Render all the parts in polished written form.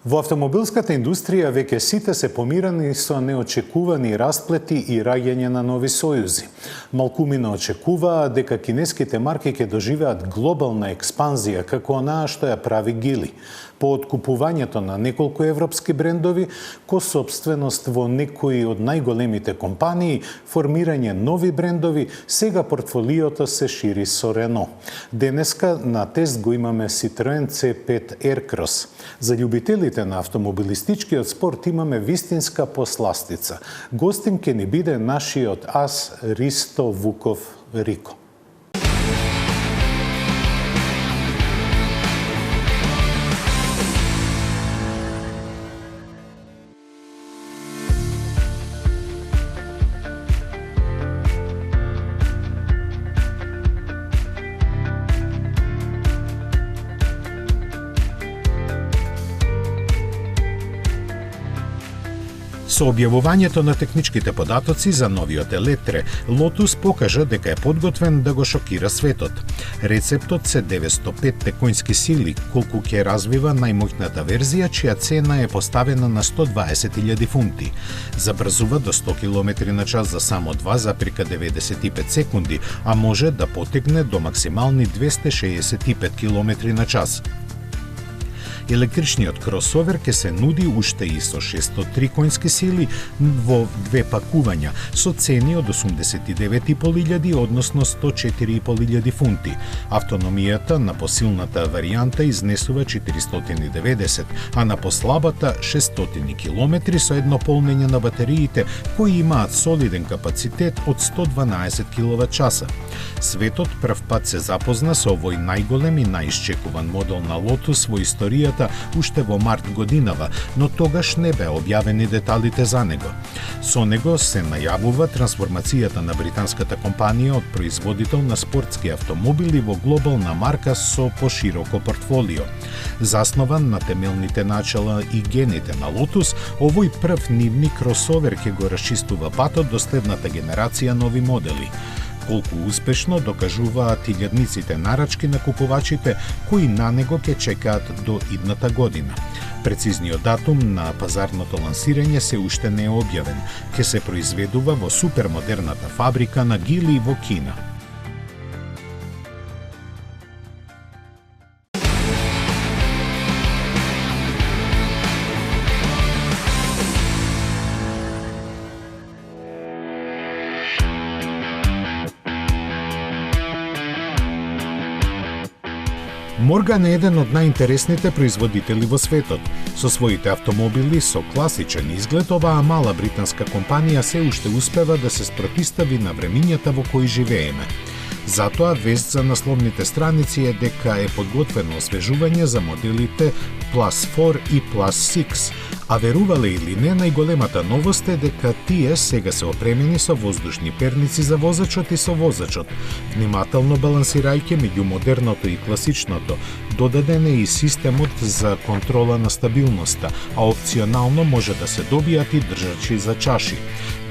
Во автомобилската индустрија веќе сите се помирани со неочекувани расплети и раѓање на нови сојузи. Малкумина очекуваа дека кинеските марки ќе доживеат глобална експанзија како онаа што ја прави Гили. По откупувањето на неколку европски брендови, ко собственост во некои од најголемите компании, формирање нови брендови, сега портфолиото се шири со Рено. Денеска на тест го имаме Citroen C5 Aircross. За љубителите на автомобилистичкиот спорт имаме вистинска посластица. Гостин ќе ни биде нашиот ас Ристо Вуков Рико. Со објавувањето на техничките податоци за новиот Елетре, Лотус покажа дека е подготвен да го шокира светот. Рецептот се 905 коњски сили, колку ќе развива најмоќната верзија, чија цена е поставена на 120.000 фунти. Забрзува до 100 км на час за само 2,95 секунди, а може да потегне до максимални 265 км на час. Електричниот кросовер ќе се нуди уште и со 603 коњски сили во две пакувања, со цени од 89.500, односно 104.500 фунти. Автономијата на посилната варијанта изнесува 490, а на послабата 600 км со едно полнење на батериите, кои имаат солиден капацитет од 112 кВт. Светот прв пат се запозна со овој најголем и најисчекуван модел на Лотус во историјата уште во март годинава, но тогаш не беа објавени деталите за него. Со него се најавува трансформацијата на британската компанија од производител на спортски автомобили во глобална марка со пошироко портфолио. Заснован на темелните начала и гените на Лотус, овој прв нивни кросовер ќе го расчистува патот до следната генерација нови модели. Колку успешно докажуваат илјадниците нарачки на купувачите кои на него ќе чекаат до идната година. Прецизниот датум на пазарното лансирање се уште не е објавен. Ќе се произведува во супермодерната фабрика на Гили во Кина. Морган е еден од најинтересните производители во светот. Со своите автомобили со класичен изглед, оваа мала британска компанија се уште успева да се спротистави на времињата во кои живееме. Затоа вест за насловните страници е дека е подготвено освежување за моделите Plus 4 и Plus 6, а верувале или не, најголемата новост е дека тие сега се опремени со воздушни перници за возачот и со возачот. Внимателно балансирајќи меѓу модерното и класичното, додаден е и системот за контрола на стабилноста, а опционално може да се добијат и држачи за чаши.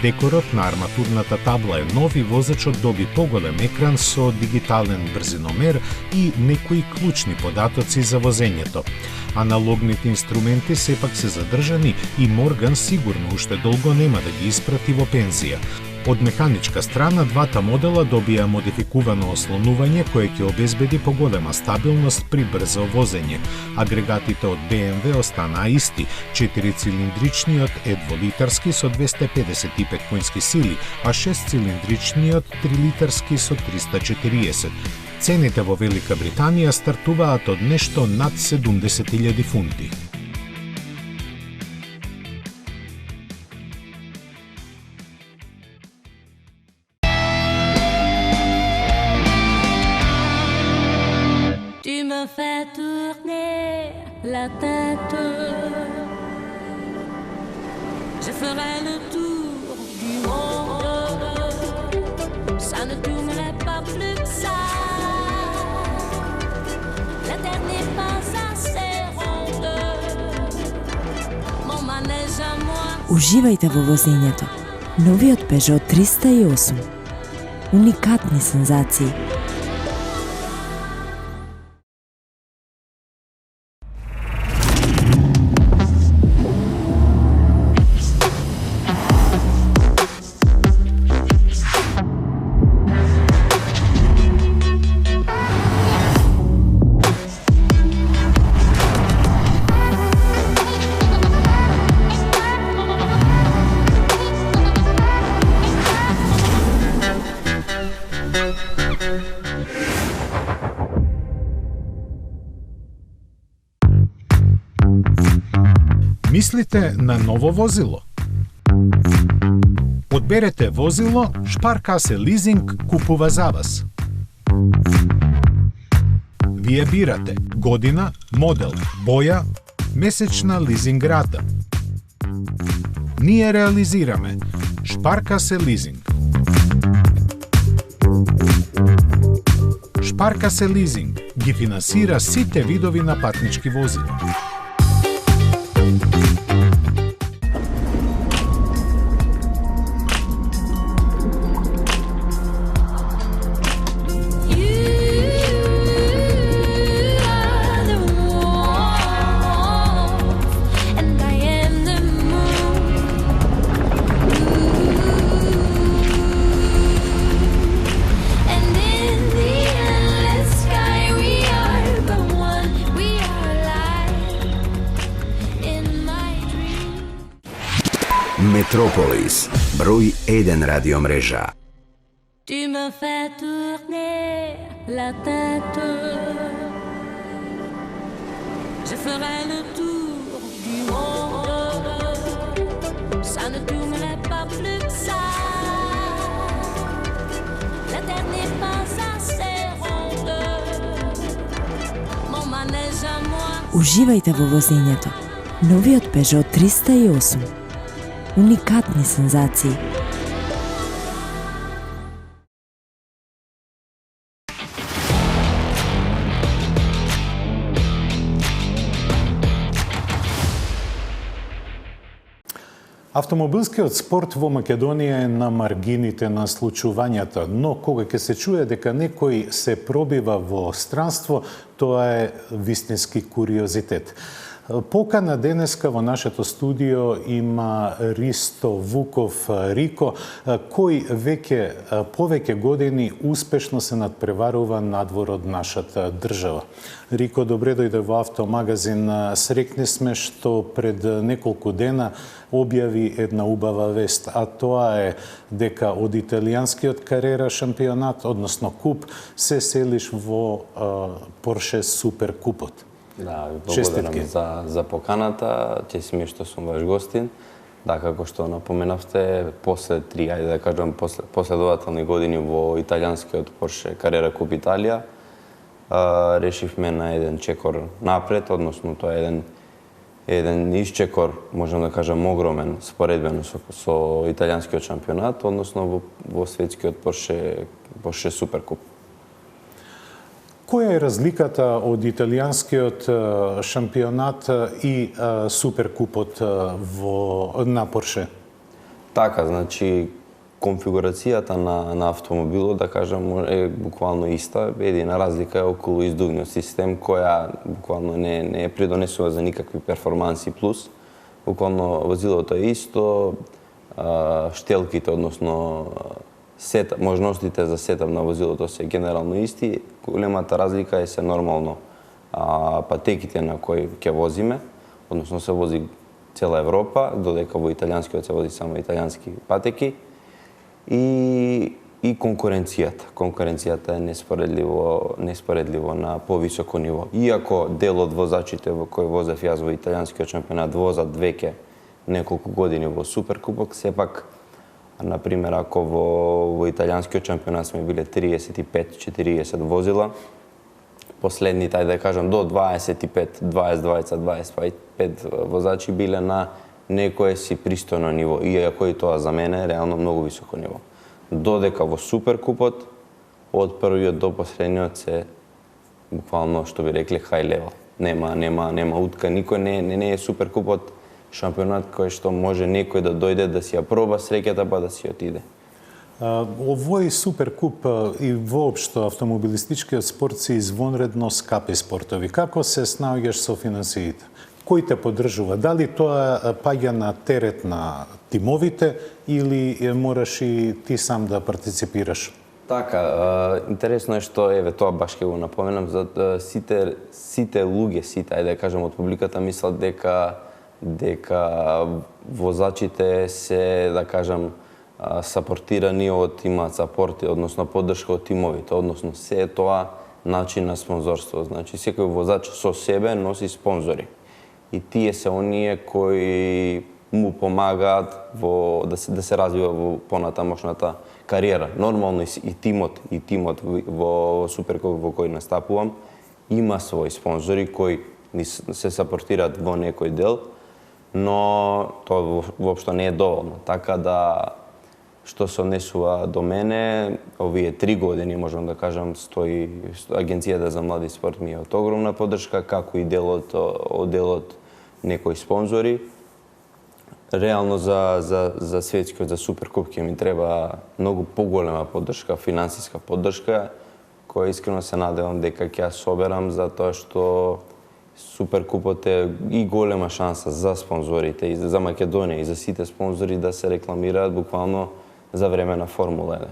Декорот на арматурната табла е нов и возачот доби поголем екран со дигитален брзиномер и некои клучни податоци за возењето. Аналогните инструменти сепак се задржани и Морган сигурно уште долго нема да ги испрати во пензија. Од механичка страна, двата модела добија модификувано ослонување кое ќе обезбеди поголема стабилност при брзо возење. Агрегатите од BMW останаа исти. 4-цилиндричниот е дволитарски со 255 коњски сили, а 6-цилиндричниот 3-литарски со 340. Цените во Велика Британија стартуваат од нешто над 70.000 фунти. Tu me fais tourner la tête. Je ferai le tour du monde. Ça ne tournerait pas plus que ça. La terre n'est pas assez ronde. Mon manège à moi. Uživajte во возењето. Новиот Peugeot 308. Уникатни сензации. Мислите на ново возило? Одберете возило, Шпаркасе лизинг купува за вас. Вие бирате година, модел, боја, месечна лизинг рата. Ние реализираме Шпаркасе лизинг. Шпаркасе лизинг ги финансира сите видови на патнички возила. Metropolis, broj 1 radio mreža. Tu me fais tourner la tête. Je ferai le tour du monde. Ça ne tournerait pas plus que ça. La terre n'est pas assez ronde. Mon manège à moi. Uživajte во возењето. Новиот Peugeot 308. Уникатни сензации. Автомобилскиот спорт во Македонија е на маргините на случувањата, но кога ќе се чуе дека некој се пробива во странство, тоа е вистински куриозитет. Покана денеска во нашето студио има Ристо Вуков Рико, кој повеќе години успешно се надпреварува надвор од нашата држава. Рико, добре дојде во Автомагазин. Срекни сме што пред неколку дена објави една убава вест, а тоа е дека од италијанскиот карера шампионат, односно куп, се селиш во Порше Супер Купот. Да, благодарам за поканата. Чест ми е што сум ваш гостин. Да, како што напоменавте, после 3, ајде да кажам, последователни години во италијанскиот Порше Карера Куп Италија, решивме на еден чекор напред, односно тоа е еден исчекор, можам да кажам, огромен, споредбено со италијанскиот шампионат, односно во светскиот Порше Супер Куп. Која е разликата од италијанскиот шампионат и Суперкупот на Порше? Така, значи, конфигурацијата на автомобилот, да кажам, е буквално иста. Едина разлика е околу издувниот систем, која буквално не придонесува за никакви перформанси плюс. Буквално возилото е исто, штелките, односно можностите за сетап на возилото се генерално исти. Големата разлика е се нормално патеките на кои ќе возиме, односно се вози цела Европа, додека во италијанскиот се вози само италијански патеки. И конкуренцијата. Конкуренцијата е неспоредливо на повисоко ниво. Иако дел од возачите во кои возев јас во италијанскиот шампионат возат веќе неколку години во Суперкупок, сепак, например, ако во италијанскиот шампионат сме биле 35-40 возила, последните, ајде да кажам, до 25, 22, 25 возачи биле на некое си пристојно ниво, иако и тоа за мене е реално многу високо ниво. Додека во Суперкупот, од првиот до последниот се буквално, што би рекле, high level. Нема утка, никој не е Суперкупот шампионат кој што може некој да дојде да си ја проба среќата па да си отиде. Овој Суперкуп и воопшто автомобилистичкиот спорт се извонредно скапи спортови. Како се снаоѓаш со финансиите? Кој те поддржува? Дали тоа паѓа на терет на тимовите или мораш и ти сам да партиципираш? Така, интересно е што, тоа баш ќе го напоменам, за сите луѓе, ајде да кажем, од публиката мислат дека возачите се, да кажем, сапортирани имаат сапорти, односно поддршка од тимовите, односно се е тоа начин на спонзорство. Значи, секој возач со себе носи спонзори. И тие се оние кои му помагаат да се развива во понатамошната кариера. Нормално и тимот во Суперкуп во кој настапувам има своји спонзори кои се сапортираат во некој дел, но тоа воопшто не е доволно. Така да, што се однесува до мене, овие 3 години, можам да кажам, стои Агенцијата за млади спорт ми е од огромна поддршка, како и делот некои спонзори. Реално за светскиот, за Суперкуп ќе ми треба многу поголема поддршка, финансиска поддршка, која искрено се надевам дека ќе ја соберам, затоа што Суперкупот е и голема шанса за спонзорите, и за Македонија, и за сите спонзори да се рекламираат буквално за време на Формула 1.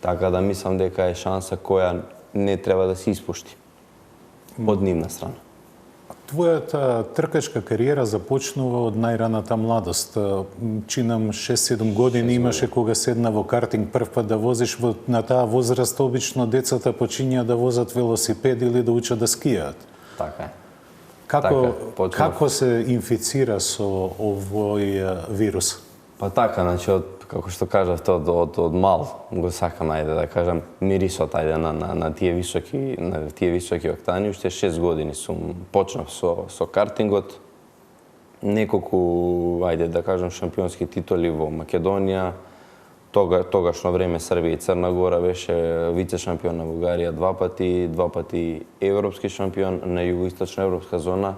Така да мислам дека е шанса која не треба да се испушти од нивна страна. Твојата тркачка кариера започнува од најраната младост. Чинам 6-7 години имаше кога седна во картинг прв пат да возиш. На таа возраст обично децата почињаат да возат велосипед или да учат да скијаат. Така е. Како се инфицира со овој вирус? Па така, значи, како што кажавте, од мал го сакам, ајде да кажам, мирисот на тие високи октани. Уште 6 години почнав со картингот. Неколку, ајде да кажам, шампионски титули во Македонија. Тогашно време Србија и Црна Гора беше вице шампион на Бугарија 2 пати европски шампион на југоисточна европска зона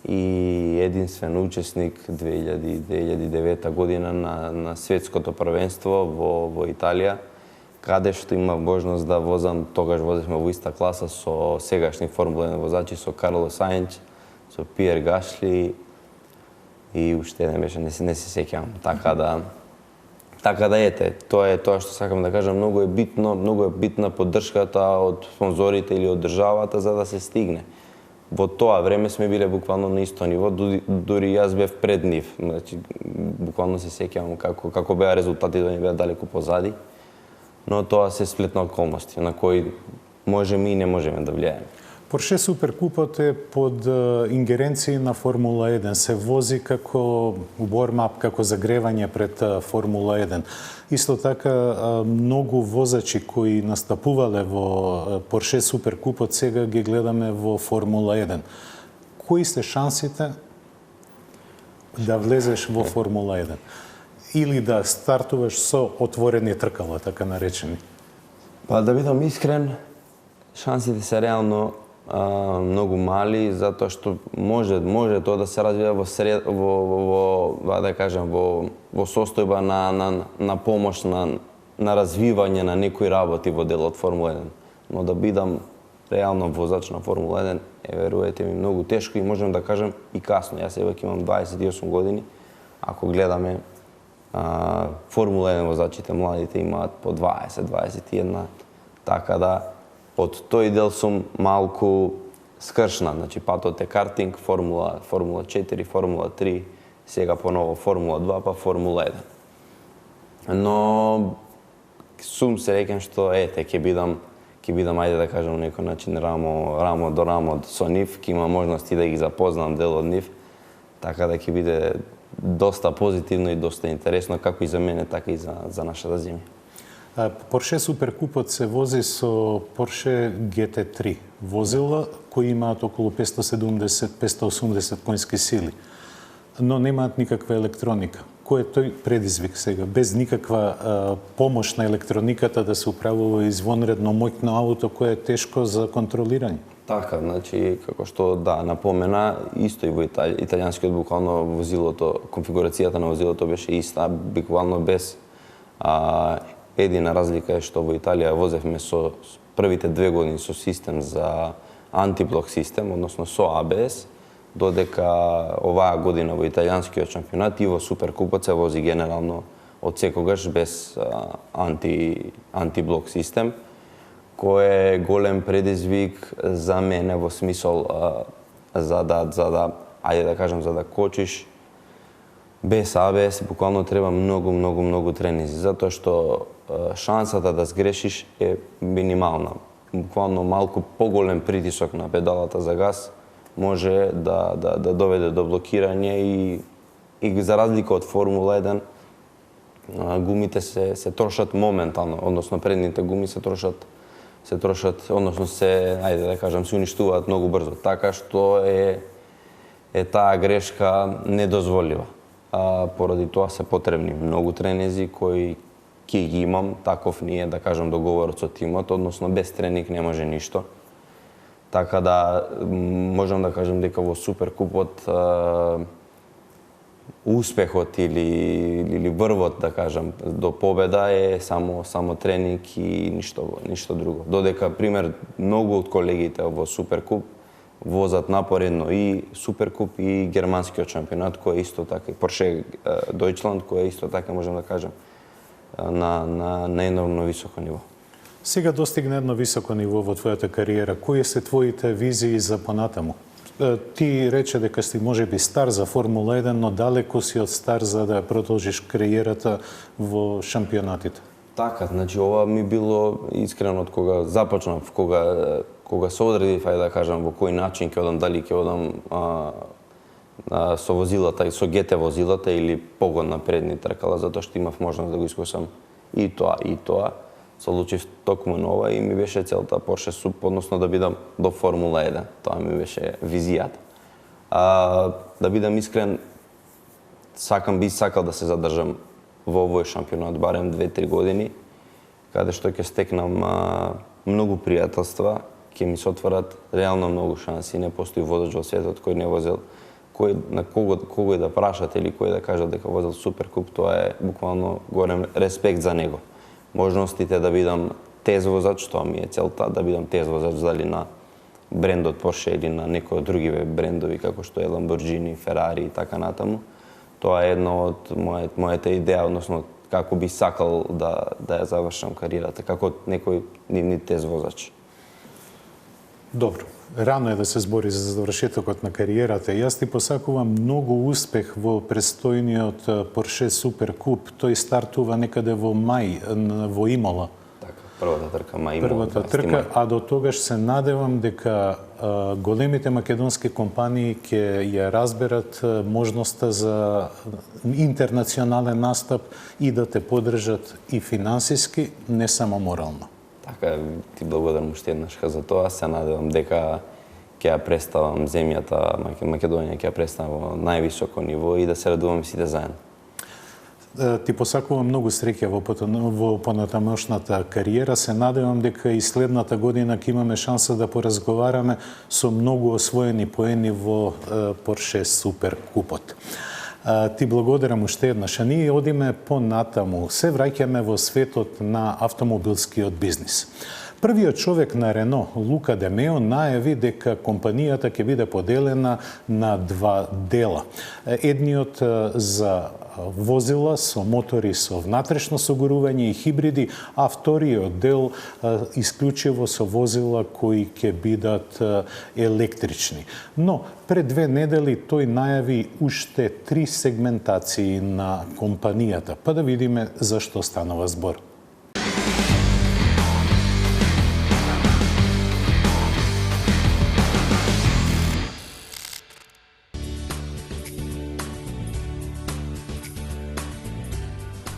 и единствен учесник 2009 година на светското првенство во Италија, каде што има можност да возам, тогаш возевме во иста класа со сегашни Формула 1 возачи, со Карлос Саинц, со Пиер Гашли и уште еден беше, не се сеќавам. Така да ете, тоа е тоа што сакам да кажам, многу е битна поддршката од спонзорите или од државата за да се стигне. Во тоа време сме биле буквално на исто ниво, дури јас бев пред нив. Значи, буквално се сеќавам како беа резултатите, да не беа далеку позади, но тоа се сплетна околности на кои можеме и не можеме да влијаеме. Порше Суперкупот е под ингеренции на Формула 1. Се вози како warm-up, како загревање пред Формула 1. Исто така, многу возачи кои настапувале во Порше Суперкупот сега ги гледаме во Формула 1. Кои се шансите да влезеш во Формула 1? Или да стартуваш со отворени тркала, така наречени? Па да бидам искрен, шансите се реално многу мали, затоа што може тоа да се развива во состојба на помош на развивање на некои работи во делот Формула 1. Но да бидам реално возач на Формула 1, веруете ми, многу тешко и можам да кажам и касно. Јас веќе имам 28 години. Ако гледаме Формула 1 возачите, младите имаат по 20-21. Така да од тој дел сум малку скршнат. Значи, патот е картинг, Формула 4, Формула 3, сега поново Формула 2, па Формула 1. Но сум среќен што ќе бидам, ајде да кажам, некој начин рамо до рамо со нив, ќе има можности да ги запознам дел од нив, така да ќе биде доста позитивно и доста интересно, како и за мене, така и за нашата земја. Порше Суперкупот се вози со Порше GT3 возила кои имаат околу 570-580 конски сили. но немаат никаква електроника. Кој е тој предизвик сега? Без никаква помош на електрониката да се управува извонредно моќно ауто кое е тешко за контролирање. Така, значи, како што напомена, исто и во италијанскиот буквално возилото, конфигурацијата на возилото беше иста, буквално без едина разлика е што во Италија возевме со првите 2 години со систем за антиблок систем, односно со ABS, додека оваа година во италијанскиот шампионат и во Суперкупот се вози генерално од секогаш без антиблок систем, кој е голем предизвик за мене во смисол за да кочиш без ABS буквално треба многу тренинзи, затоа што шансата да сгрешиш е минимална. Буквално малку поголем притисок на педалата за газ може да доведе до блокирање и за разлика од Формула 1 гумите се трошат моментално, односно предните гуми се трошат, односно се уништуваат многу брзо, така што е таа грешка недозволива. Поради тоа се потребни многу тренинзи кои ќе ги имам, таков ни е, договорот со тимот, односно без тренинг не може ништо. Така да можам да кажам дека во Суперкупот успехот или врвот до победа е само тренинг и ништо друго. Додека пример многу од колегите во Суперкуп возат напоредно и Суперкуп и германскиот шампионат кој е исто така, Порше Дојчланд кој е исто така можам да кажам на енормно високо ниво. Сега достигна едно високо ниво во твојата кариера. Кои се твоите визии за понатаму? Ти рече дека си можеби стар за Формула 1, но далеко си од стар за да продолжиш кариерата во шампионатите. Така, значи ова ми било искрено од кога започнав, кога се одредив, во кој начин ќе одам, дали ќе одам со возилата и со ГТ возилата или погон на предни тркала, затоа што имав можност да го искусам и тоа. Се одлучив токму на ова и ми беше целта Порше Суп, односно да бидам до Формула 1. Тоа ми беше визијата. Да бидам искрен, бих сакал да се задржам во овој шампионат барем 2-3 години, каде што ќе стекнам многу пријателства, ќе ми се отворат реално многу шанси. Не постои возач во светот кој не возел, на кого да прашате или кој да кажат дека возел Суперкуп, тоа е буквално голем респект за него. Можностите да бидам тез возач, тоа ми е целта, да бидам тез возач дали на брендот Порше или на некој од други брендови како што е Lamborghini, Ferrari и така натаму. Тоа е една од мојата идеја, односно како би сакал да ја завршам кариерата, како некој нивни тез возач. Добро. Рано е да се збори за завршетокот на кариерата. Јас ти посакувам многу успех во престојниот Порше Суперкуп. Тој стартува некаде во мај во Имола. Така, првата трка мај Имола. Првата трка, а до тогаш се надевам дека големите македонски компании ќе ја разберат можноста за интернационален настап и да те поддржат и финансиски, не само морално. Така, ти благодарам уште еднашка за тоа. Се надевам дека ќе ја представам земјата, Македонија ќе ја представам во највисоко ниво и да се радуваме сите заедно. Ти посакувам многу среќа во понатамошната кариера. Се надевам дека и следната година ќе имаме шанса да поразговараме со многу освоени поени во Порше Суперкупот. Ти благодарам уште еднаш. А ние одиме понатаму. Се враќаме во светот на автомобилскиот бизнис. Првиот човек на Рено, Лука Де Мео, најави дека компанијата ќе биде поделена на 2 дела. Едниот за возила со мотори со внатрешно согорување и хибриди, а вториот дел исклучиво со возила кои ќе бидат електрични. Но пред 2 недели тој најави уште 3 сегментации на компанијата. Па да видиме за што станува збор.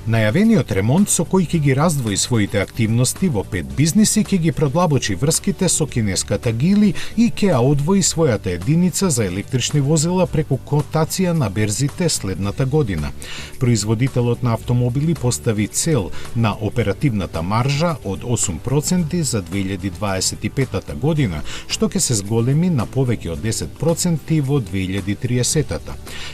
Најавениот ремонт со кој ќе ги раздвои своите активности во 5 бизниси ќе ги продлабочи врските со кинеската Гили и ќе одвои својата единица за електрични возила преку котација на берзите следната година. Производителот на автомобили постави цел на оперативната маржа од 8% за 2025 година, што ќе се зголеми на повеќе од 10% во 2030.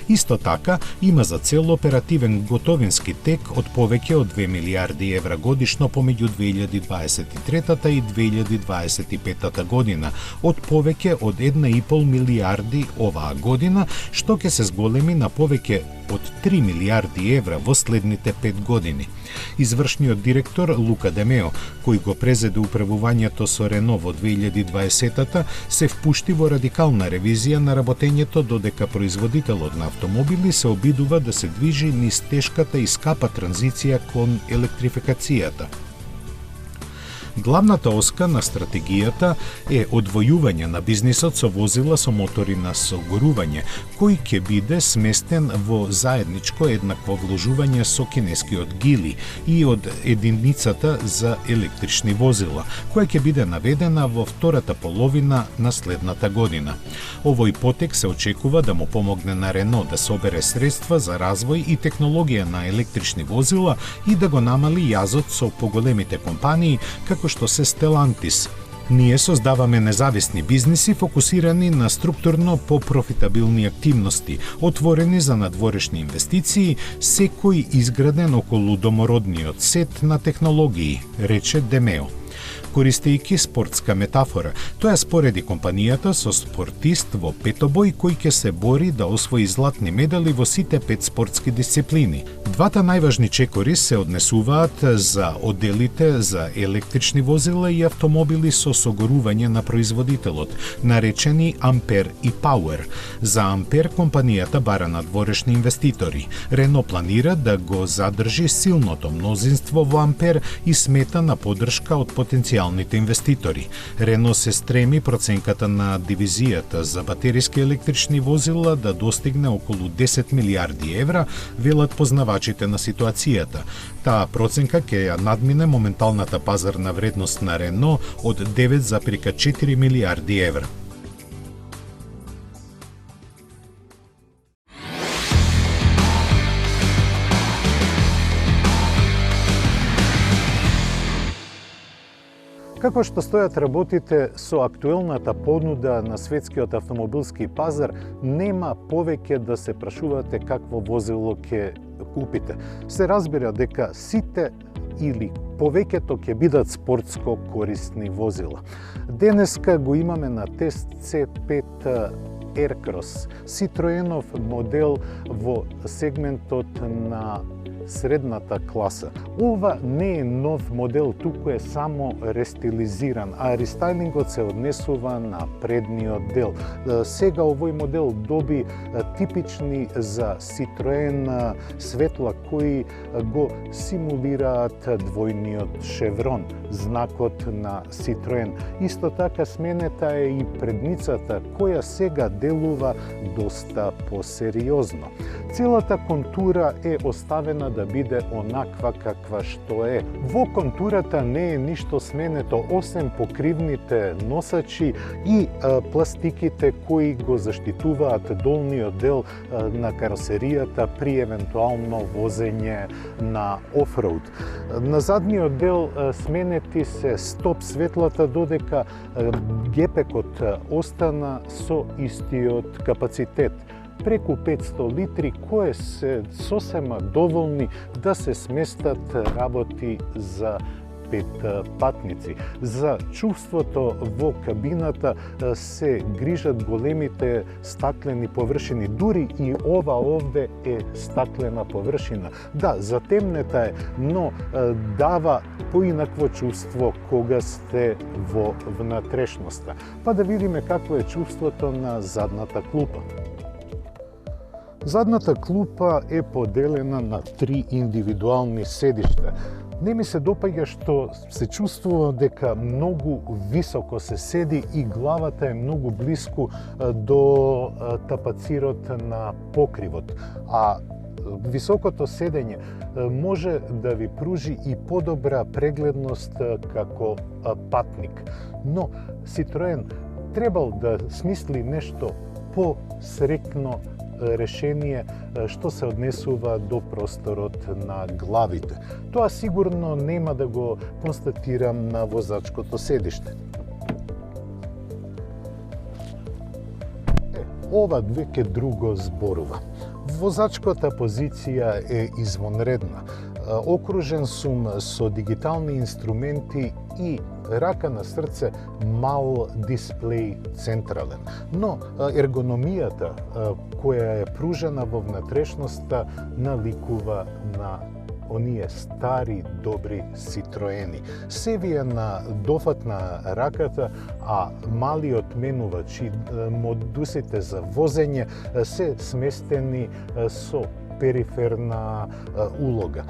Исто така, има за цел оперативен готовински тек од повеќе од 2 милиарди евра годишно помеѓу 2023 и 2025 година, од повеќе од 1,5 милиарди оваа година, што ќе се зголеми на повеќе од 3 милиарди евра во следните 5 години. Извршниот директор Лука Демео, кој го презеде управувањето со Рено во 2020-та, се впушти во радикална ревизија на работењето додека производителот на автомобили се обидува да се движи низ тешката и скапа транзиција кон електрификацијата. Главната оска на стратегијата е одвојување на бизнисот со возила со мотори на согорување, кој ќе биде сместен во заедничко еднакво вложување со кинескиот Гили и од единицата за електрични возила, која ќе биде наведена во втората половина на следната година. Овој потек се очекува да му помогне на Рено да собере средства за развој и технологија на електрични возила и да го намали јазот со поголемите компании како што се Stellantis. Ние создаваме независни бизниси фокусирани на структурно попрофитабилни активности, отворени за надворешни инвестиции, секој изграден околу домородниот сет на технологии, рече Демео. Користејќи спортска метафора, тоа спореди компанијата со спортист во петобој кој ќе се бори да освои златни медали во сите 5 спортски дисциплини. Двата најважни чекори се однесуваат за одделите за електрични возила и автомобили со согорување на производителот, наречени Ампер и Пауер. За Ампер компанијата бара надворешни инвеститори. Рено планира да го задржи силното мнозинство во Ампер и смета на поддршка од потенцијалните инвеститори. Рено се стреми проценката на дивизијата за батериски електрични возила да достигне околу 10 милиарди евра, велат познавачите на ситуацијата. Таа проценка ќе ја надмине моменталната пазарна вредност на Рено од 9,4 милиарди евра. Како што стојат работите со актуелната понуда на светскиот автомобилски пазар, нема повеќе да се прашувате какво возило ќе купите. Се разбира дека сите или повеќето ќе бидат спортско корисни возила. Денеска го имаме на тест C5 Aircross, Citroenов модел во сегментот на средната класа. Ова не е нов модел, туку е само рестилизиран, а рестайлингот се однесува на предниот дел. Сега овој модел доби типични за Citroen светла кои го симулираат двојниот шеврон, знакот на Citroen. Исто така сменета е и предницата, која сега делува доста посериозно. Целата контура е оставена да биде онаква каква што е. Во контурата не е ништо сменето, освен покривните носачи и пластиките кои го заштитуваат долниот дел на каросеријата при евентуално возење на офроуд. На задниот дел сменети се стоп светлата, додека гепекот остана со истиот капацитет. Преку 500 литри, кои се сосема доволни да се сместат работи за 5 патници. За чувството во кабината се грижат големите стаклени површини. Дури и ова овде е стаклена површина. Да, затемнета е, но дава поинакво чувство кога сте во внатрешноста. Па да видиме какво е чувството на задната клупа. Задната клупа е поделена на 3 индивидуални седишта. Не ми се допаѓа што се чувствува дека многу високо се седи и главата е многу блиску до тапацирот на покривот. А високото седење може да ви пружи и подобра прегледност како патник. Но Citroen требал да смисли нешто посрекно решение што се однесува до просторот на главите. Тоа сигурно нема да го констатирам на возачкото седиште. Ова веќе друго зборува. Возачката позиција е извонредна. Окружен сум со дигитални инструменти и рака на срце мал дисплеј централен. Но ергономијата која е пружена во внатрешноста наликува на оние стари добри Citroeni. Се ви е на дофат на раката, а малиот менувач и модусите за возење се сместени со периферна улога.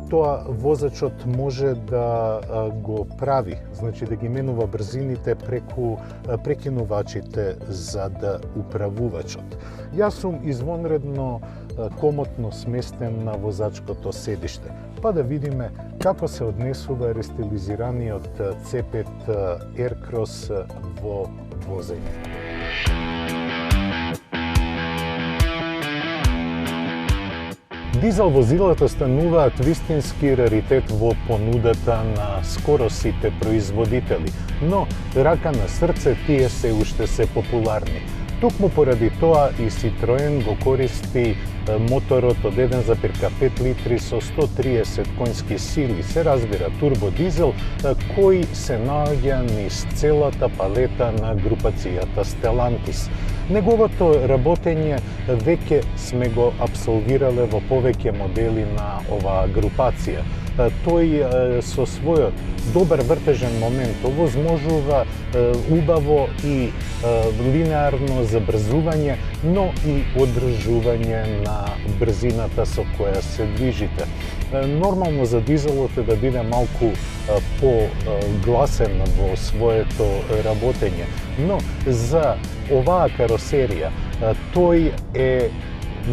Тоа возачот може да го прави, значи да ги менува брзините преку прекинувачите за да управувачот. Јас сум извонредно комотно сместен на возачкото седиште. Па да видиме како се однесува рестилизираниот C5 Aircross во возење. Дизел возилата стануваат вистински раритет во понудата на скоро сите производители, но рака на срце тие се уште се популарни. Токму поради тоа и Citroen го користи моторот од 1,5 литри со 130 конски сили, се разбира турбодизел, кој се наоѓа низ целата палета на групацијата Stellantis. Неговото работење веќе сме го абсолвирале во повеќе модели на оваа групација. Тој со својот добар вртежен момент овозможува убаво и линеарно забрзување, но и одржување на брзината со која се движите. Нормално за дизелот е да биде малку погласен во своето работење, но за оваа каросерија тој е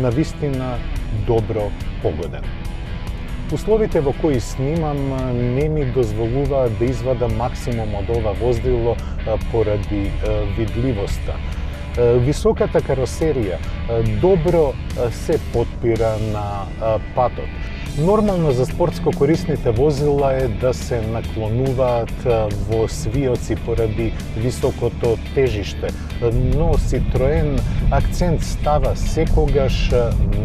навистина добро погоден. Условите во кои снимам не ми дозволуваат да извадам максимум од ова возило поради видливоста. Високата каросерија добро се потпира на патот. Нормално за спортско корисните возила е да се наклонуваат во свиоци поради високото тежиште, но Citroen акцент става секогаш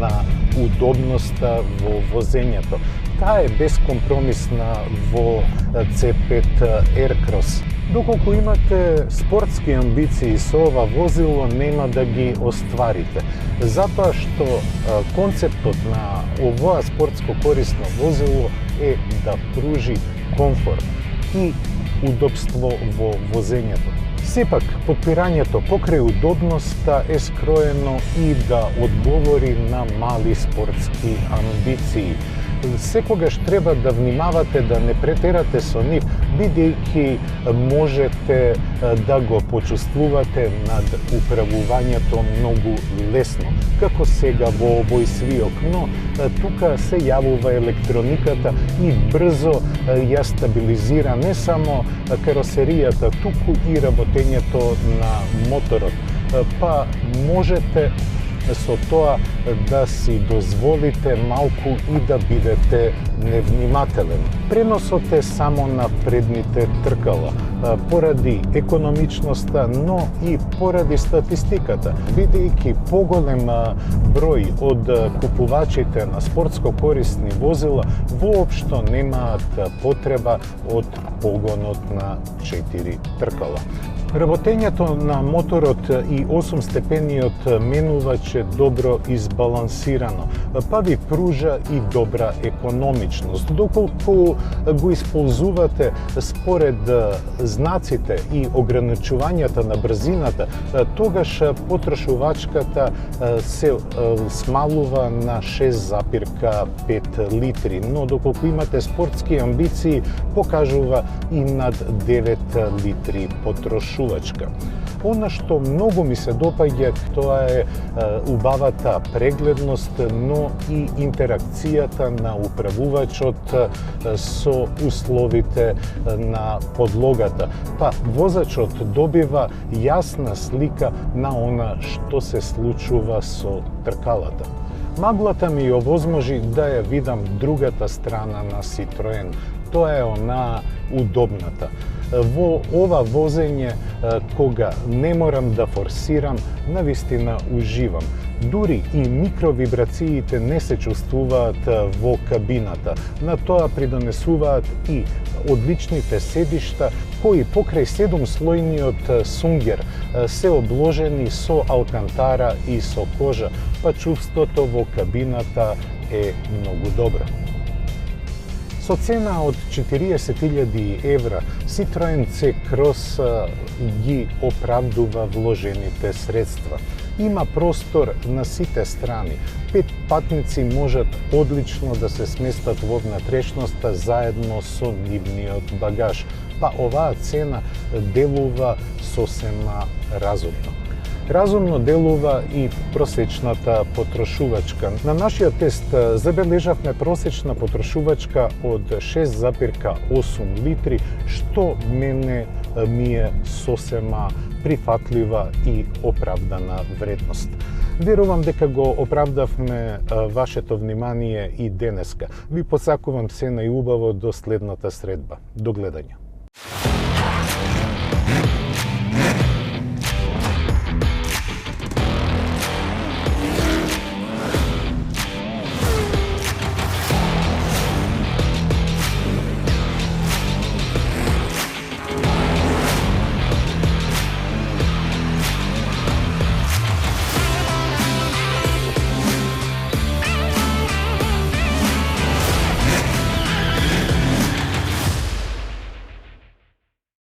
на удобноста во возењето. Таа е бескомпромисна во C5 Aircross. Доколку имате спортски амбиции со ова возило, нема да ги остварите. Затоа што концептот на овоа спортско корисно возило е да пружи комфорт и удобство во возењето. Сепак, подпирањето покрај удобноста е скроено и да одговори на мали спортски амбиции. Секогаш треба да внимавате да не претерате со нив, бидејќи можете да го почувствувате над управувањето многу лесно, како сега во овој свиок, но тука се јавува електрониката и брзо ја стабилизира не само каросеријата, туку и работењето на моторот. Па можете со тоа да си дозволите малку и да бидете невнимателен. Преносот е само на предните тркала, поради економичноста, но и поради статистиката, бидејќи поголем број од купувачите на спортско корисни возила воопшто немаат потреба од погонот на 4 тркала. Работењето на моторот и 8-степениот менувач е добро избалансирано, па ви пружа и добра економичност. Доколку го исползувате според знаците и ограничувањата на брзината, тогаш потрошувачката се смалува на 6,5 литри, но доколку имате спортски амбиции, покажува и над 9 литри потрошувачка. Она што многу ми се допаѓа, тоа е убавата прегледност, но и интеракцијата на управувачот со условите на подлогата. Па возачот добива јасна слика на она што се случува со тркалата. Маглата ми овозможи да ја видам другата страна на Citroen. Тоа е она удобната. Во ова возење, кога не морам да форсирам, навистина уживам. Дури и микровибрациите не се чувствуваат во кабината. На тоа придонесуваат и одличните седишта, кои покрај 7-слојниот сунгер се обложени со алкантара и со кожа, па чувството во кабината е многу добро. Со цена од 40.000 евра, Citroen C-Cross ги оправдува вложените средства. Има простор на сите страни. 5 патници можат одлично да се сместат во внатрешноста заедно со нивниот багаж. Па оваа цена делува сосема разумно. Разумно делува и просечната потрошувачка. На нашиот тест забележавме просечна потрошувачка од 6,8 литри, што мене ми е сосема прифатлива и оправдана вредност. Верувам дека го оправдавме вашето внимание и денеска. Ви посакувам се најубаво до следната средба. До гледање.